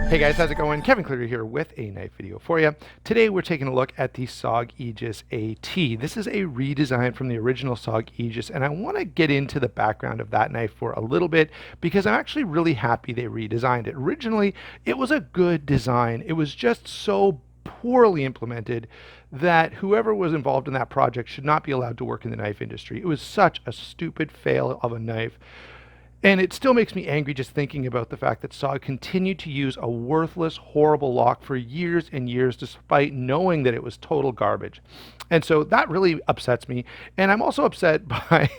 Hey guys, how's it going? Kevin Cleary here with a knife video for you. Today we're taking a look at the SOG Aegis AT. This is a redesign from the original SOG Aegis, and I want to get into the background of that knife for a little bit because I'm actually really happy they redesigned it. Originally, it was a good design. It was just so poorly implemented that whoever was involved in that project should not be allowed to work in the knife industry. It was such a stupid fail of a knife. And it still makes me angry just thinking about the fact that SOG continued to use a worthless, horrible lock for years and years despite knowing that it was total garbage. And so that really upsets me. And I'm also upset by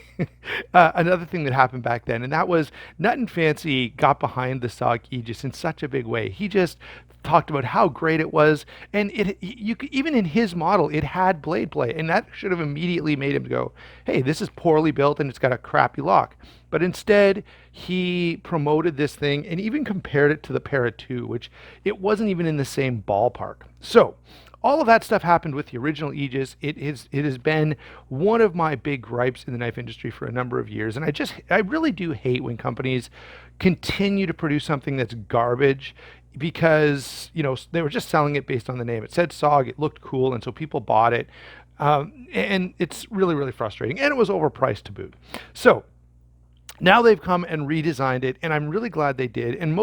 another thing that happened back then, and that was Nut and Fancy got behind the SOG Aegis in such a big way. He just talked about how great it was, and even in his model it had blade play, and that should have immediately made him go, hey, this is poorly built and it's got a crappy lock. But instead he promoted this thing and even compared it to the Para 2, which it wasn't even in the same ballpark. So all of that stuff happened with the original Aegis. It has been one of my big gripes in the knife industry for a number of years, and I really do hate when companies continue to produce something that's garbage because they were just selling it based on the name. It said SOG, it looked cool, and so people bought it, and it's really, really frustrating, and it was overpriced to boot. So now they've come and redesigned it, and I'm really glad they did. And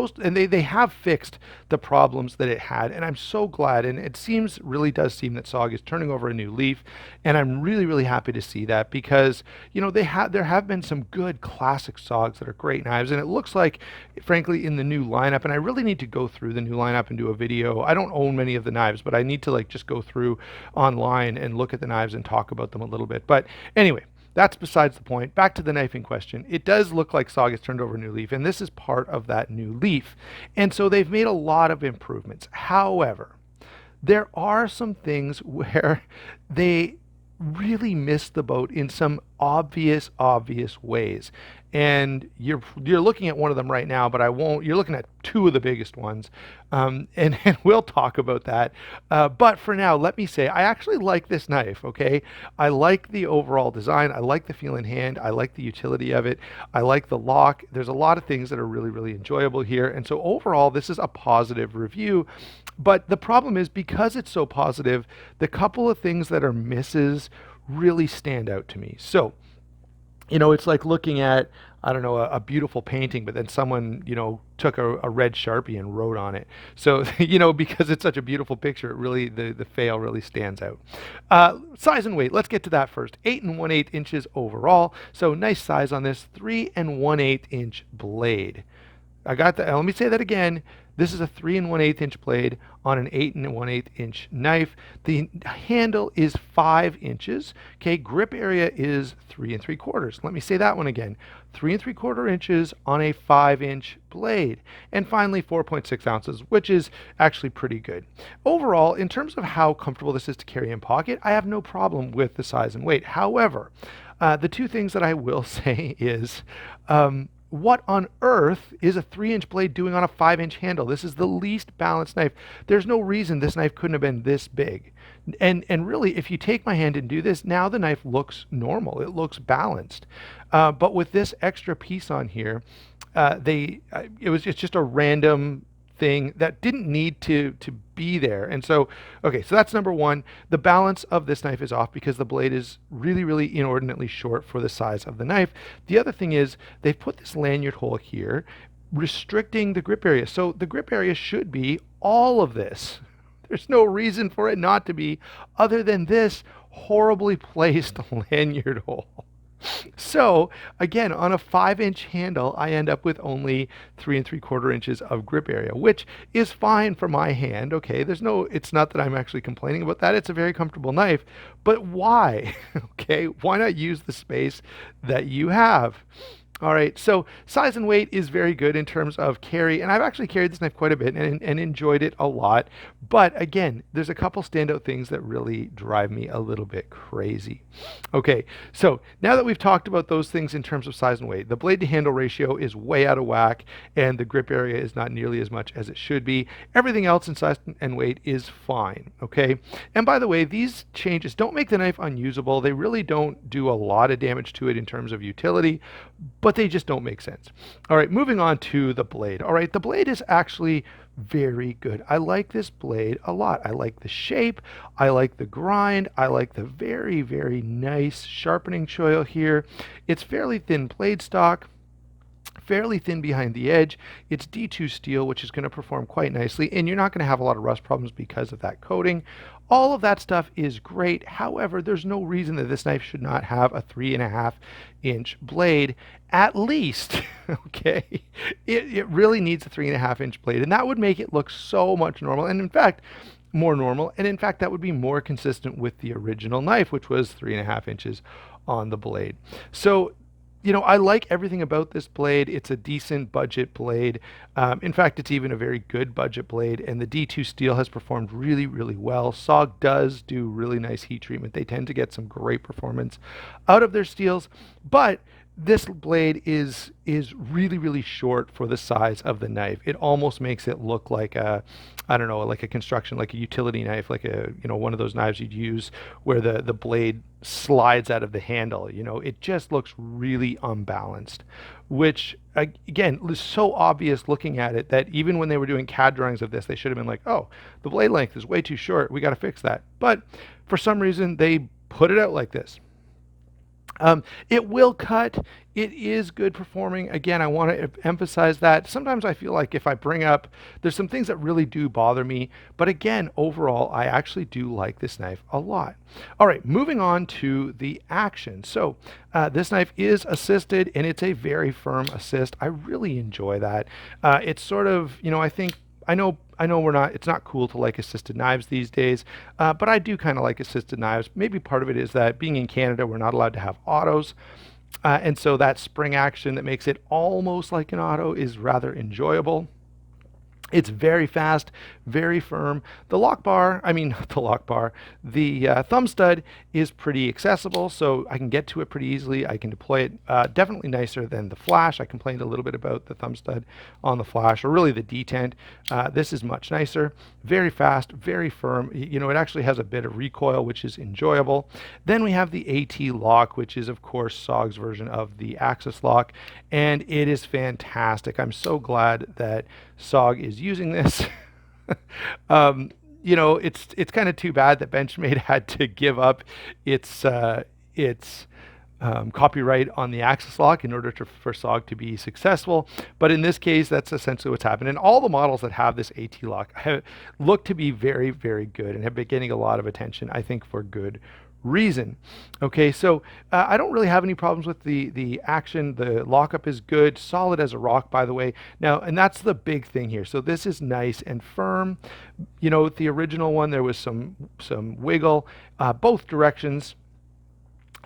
they have fixed the problems that it had, and I'm so glad. And it really does seem that SOG is turning over a new leaf, and I'm really, really happy to see that because there have been some good classic SOGs that are great knives, and it looks like, frankly, in the new lineup. And I really need to go through the new lineup and do a video. I don't own many of the knives, but I need to just go through online and look at the knives and talk about them a little bit. But anyway, that's besides the point. Back to the knife in question. It does look like SOG has turned over a new leaf, and this is part of that new leaf. And so they've made a lot of improvements. However, there are some things where they really missed the boat in some obvious ways. And you're looking at one of them right now, but I won't. You're looking at two of the biggest ones, and we'll talk about that. But for now, let me say I actually like this knife. Okay, I like the overall design. I like the feel in hand. I like the utility of it. I like the lock. There's a lot of things that are really, really enjoyable here. And so overall, this is a positive review. But the problem is because it's so positive, the couple of things that are misses really stand out to me. So it's like looking at, I don't know, a beautiful painting, but then someone, took a red Sharpie and wrote on it. So, because it's such a beautiful picture, it really, the fail really stands out. Size and weight, let's get to that first. 8 1/8 inches overall. So nice size on this, 3 1/8 inch blade. I got that. Let me say that again. This is a 3 1/8 inch blade on an 8 1/8 inch knife. The handle is 5 inches. Okay, grip area is 3 3/4. Let me say that one again. 3 3/4 inches on a 5-inch blade. And finally, 4.6 ounces, which is actually pretty good. Overall, in terms of how comfortable this is to carry in pocket, I have no problem with the size and weight. However, the two things that I will say is, what on earth is a 3-inch blade doing on a 5-inch handle? This is the least balanced knife. There's no reason this knife couldn't have been this big. And really, if you take my hand and do this, now the knife looks normal. It looks balanced. But with this extra piece on here, it's just a random thing that didn't need to be there. And so, okay, so that's number one. The balance of this knife is off because the blade is really, really inordinately short for the size of the knife. The other thing is they've put this lanyard hole here, restricting the grip area. So the grip area should be all of this. There's no reason for it not to be, other than this horribly placed lanyard hole. So again, on a 5-inch handle, I end up with only 3 3/4 inches of grip area, which is fine for my hand. Okay, it's not that I'm actually complaining about that. It's a very comfortable knife, but why? Okay, why not use the space that you have? All right, so size and weight is very good in terms of carry, and I've actually carried this knife quite a bit and enjoyed it a lot. But again, there's a couple standout things that really drive me a little bit crazy. Okay, so now that we've talked about those things in terms of size and weight, the blade to handle ratio is way out of whack, and the grip area is not nearly as much as it should be. Everything else in size and weight is fine, okay? And by the way, these changes don't make the knife unusable. They really don't do a lot of damage to it in terms of utility, but they just don't make sense. All right, moving on to the blade. All right, the blade is actually very good. I like this blade a lot. I like the shape. I like the grind. I like the very, very nice sharpening choil here. It's fairly thin blade stock, fairly thin behind the edge. It's D2 steel, which is going to perform quite nicely, and you're not going to have a lot of rust problems because of that coating. All of that stuff is great. However, there's no reason that this knife should not have a 3.5-inch blade, at least. Okay, it really needs a 3.5-inch blade, and that would make it look so much normal, and in fact, more normal, and in fact, that would be more consistent with the original knife, which was 3.5 inches on the blade. So I like everything about this blade. It's a decent budget blade. In fact, it's even a very good budget blade, and the D2 steel has performed really, really well. SOG does do really nice heat treatment. They tend to get some great performance out of their steels, but this blade is really, really short for the size of the knife. It almost makes it look like I don't know, like a construction, like a utility knife, like one of those knives you'd use where the blade slides out of the handle. It just looks really unbalanced, which again is so obvious looking at it that even when they were doing CAD drawings of this, they should have been like, oh, the blade length is way too short. We got to fix that. But for some reason, they put it out like this. It will cut. It is good performing. Again, I want to emphasize that. Sometimes I feel like if I bring up, there's some things that really do bother me. But again, overall, I actually do like this knife a lot. All right, moving on to the action. So this knife is assisted, and it's a very firm assist. I really enjoy that. It's sort of, I know it's not cool to like assisted knives these days, but I do kind of like assisted knives. Maybe part of it is that being in Canada, we're not allowed to have autos. And so that spring action that makes it almost like an auto is rather enjoyable. It's very fast, very firm. The thumb stud is pretty accessible, so I can get to it pretty easily. I can deploy it definitely nicer than the flash. I complained a little bit about the thumb stud on the flash, or really the detent. This is much nicer, very fast, very firm. It actually has a bit of recoil, which is enjoyable. Then we have the AT lock, which is of course SOG's version of the Axis lock, and it is fantastic. I'm so glad that SOG is using this. It's kind of too bad that Benchmade had to give up its copyright on the Axis lock in order for SOG to be successful. But in this case, that's essentially what's happened. And all the models that have this AT lock look to be very, very good and have been getting a lot of attention, I think, for good reason. Okay, so I don't really have any problems with the action. The lockup is good, solid as a rock, by the way. Now, and that's the big thing here. So this is nice and firm. With the original one, there was some wiggle both directions.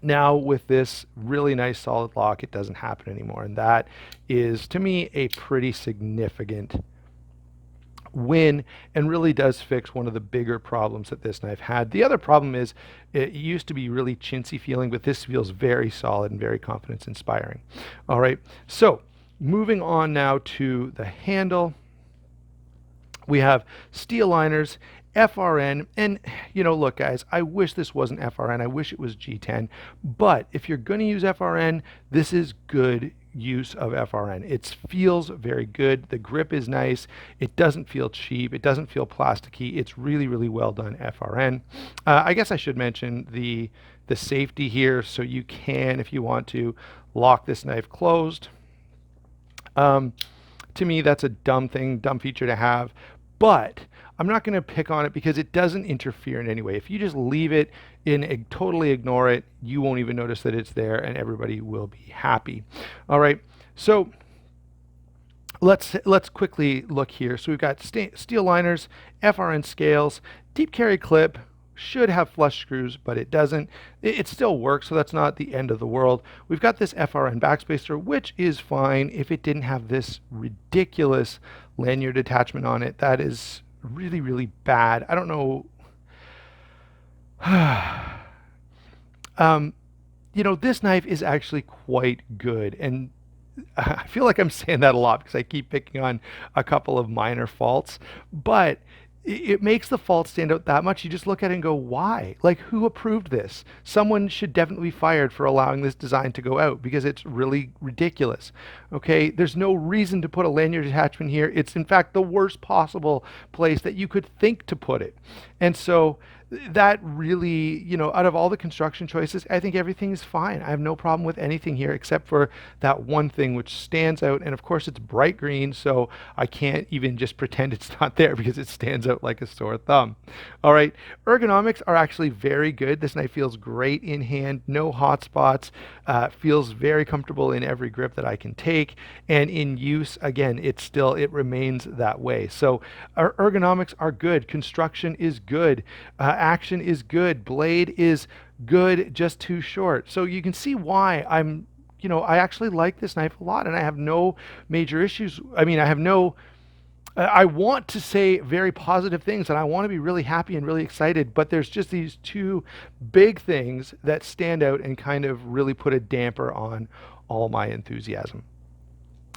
Now with this really nice solid lock, it doesn't happen anymore, and that is, to me, a pretty significant win, and really does fix one of the bigger problems that this knife had. The other problem is it used to be really chintzy feeling, but this feels very solid and very confidence inspiring. All right, so moving on now to the handle. We have steel liners, FRN, and look guys, I wish this wasn't FRN, I wish it was G10, but if you're going to use FRN, this is good use of FRN. It feels very good. The grip is nice. It doesn't feel cheap. It doesn't feel plasticky. It's really, really well done FRN. I guess I should mention the safety here, so you can, if you want to, lock this knife closed. To me, that's a dumb feature to have, but I'm not going to pick on it because it doesn't interfere in any way. If you just leave it in, totally ignore it, you won't even notice that it's there, and everybody will be happy. All right, so let's quickly look here. So we've got steel liners, FRN scales, deep carry clip. Should have flush screws, but it doesn't. It still works, so that's not the end of the world. We've got this FRN backspacer, which is fine if it didn't have this ridiculous lanyard attachment on it. That is really, really bad. I don't know. This knife is actually quite good, and I feel like I'm saying that a lot because I keep picking on a couple of minor faults, but it makes the fault stand out that much. You just look at it and go, why? Like, who approved this? Someone should definitely be fired for allowing this design to go out because it's really ridiculous. Okay, there's no reason to put a lanyard attachment here. It's in fact the worst possible place that you could think to put it. And so that really, out of all the construction choices, I think everything is fine. I have no problem with anything here except for that one thing which stands out. And of course, it's bright green, so I can't even just pretend it's not there because it stands out like a sore thumb. All right, ergonomics are actually very good. This knife feels great in hand, no hot spots, feels very comfortable in every grip that I can take. And in use, again, it remains that way. So our ergonomics are good. Construction is good. Action is good. Blade is good, just too short. So you can see why I actually like this knife a lot, and I have no major issues. I mean, I want to say very positive things, and I want to be really happy and really excited, but there's just these two big things that stand out and kind of really put a damper on all my enthusiasm.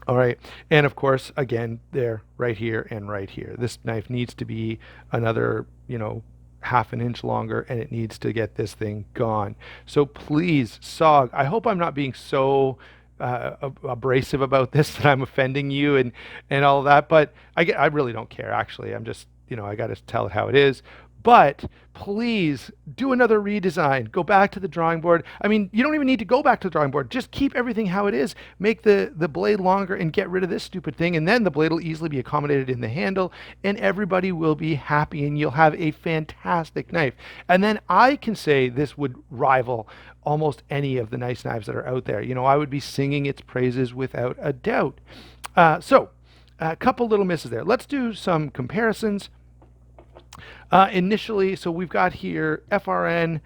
All right, and of course, again, there, right here and right here. This knife needs to be another, half an inch longer, and it needs to get this thing gone. So please, SOG, I hope I'm not being so abrasive about this that I'm offending you and all of that, but I really don't care, actually. I'm just, I got to tell it how it is. But please do another redesign. Go back to the drawing board. I mean, you don't even need to go back to the drawing board. Just keep everything how it is. Make the blade longer and get rid of this stupid thing. And then the blade will easily be accommodated in the handle and everybody will be happy and you'll have a fantastic knife. And then I can say this would rival almost any of the nice knives that are out there. I would be singing its praises without a doubt. So a couple little misses there. Let's do some comparisons. Initially, so we've got here FRN,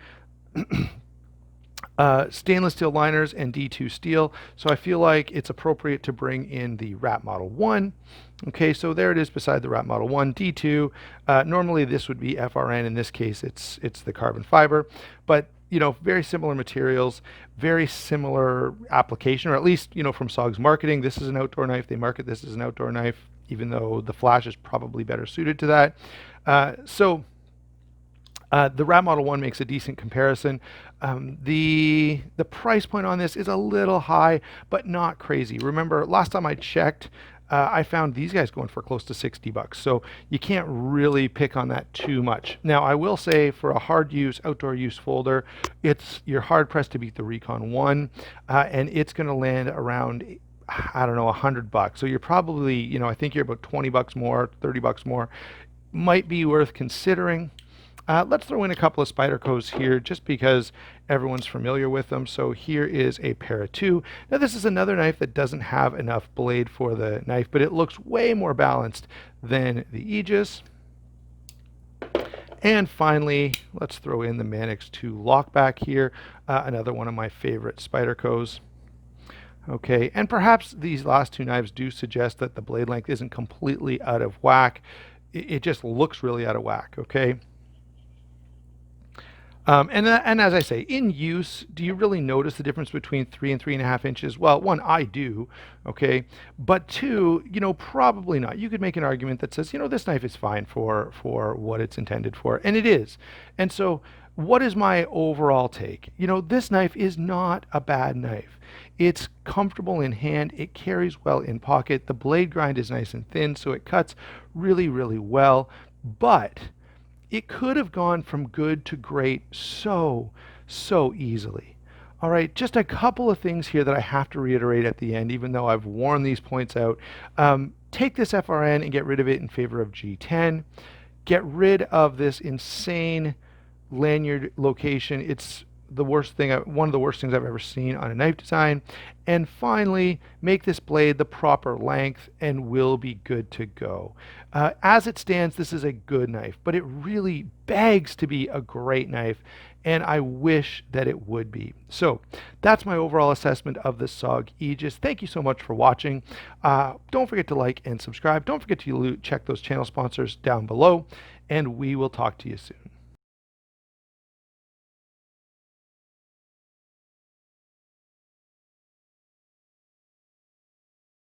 stainless steel liners, and D2 steel. So I feel like it's appropriate to bring in the Rat Model 1. Okay, so there it is beside the Rat Model 1, D2. Normally this would be FRN. In this case, it's the carbon fiber. But very similar materials, very similar application, or at least, from SOG's marketing, this is an outdoor knife. They market this as an outdoor knife, even though the flash is probably better suited to that. So the Rat Model 1 makes a decent comparison. The price point on this is a little high, but not crazy. Remember, last time I checked, I found these guys going for close to $60. So you can't really pick on that too much. Now, I will say for a hard use, outdoor use folder, you're hard pressed to beat the Recon 1, and it's going to land around, I don't know, $100. So you're probably, I think you're about $20 more, $30 more. Might be worth considering. Let's throw in a couple of Spydercos here just because everyone's familiar with them. So here is a Para 2. Now this is another knife that doesn't have enough blade for the knife, but it looks way more balanced than the Aegis. And finally, let's throw in the Manix 2 Lockback here, another one of my favorite Spydercos. Okay, and perhaps these last two knives do suggest that the blade length isn't completely out of whack. It just looks really out of whack, okay? And as I say, in use, do you really notice the difference between 3 and 3.5 inches? Well, one, I do, okay? But two, probably not. You could make an argument that says, this knife is fine for what it's intended for, and it is. And so what is my overall take? This knife is not a bad knife. It's comfortable in hand. It carries well in pocket. The blade grind is nice and thin, so it cuts really, really well. But it could have gone from good to great so easily. All right, just a couple of things here that I have to reiterate at the end, even though I've worn these points out. Take this FRN and get rid of it in favor of G10. Get rid of this insane lanyard location. It's the worst thing, one of the worst things I've ever seen on a knife design. And finally, make this blade the proper length and we'll be good to go. As it stands, this is a good knife, but it really begs to be a great knife, and I wish that it would be. So that's my overall assessment of the SOG Aegis. Thank you so much for watching. Don't forget to like and subscribe. Don't forget to check those channel sponsors down below, and we will talk to you soon.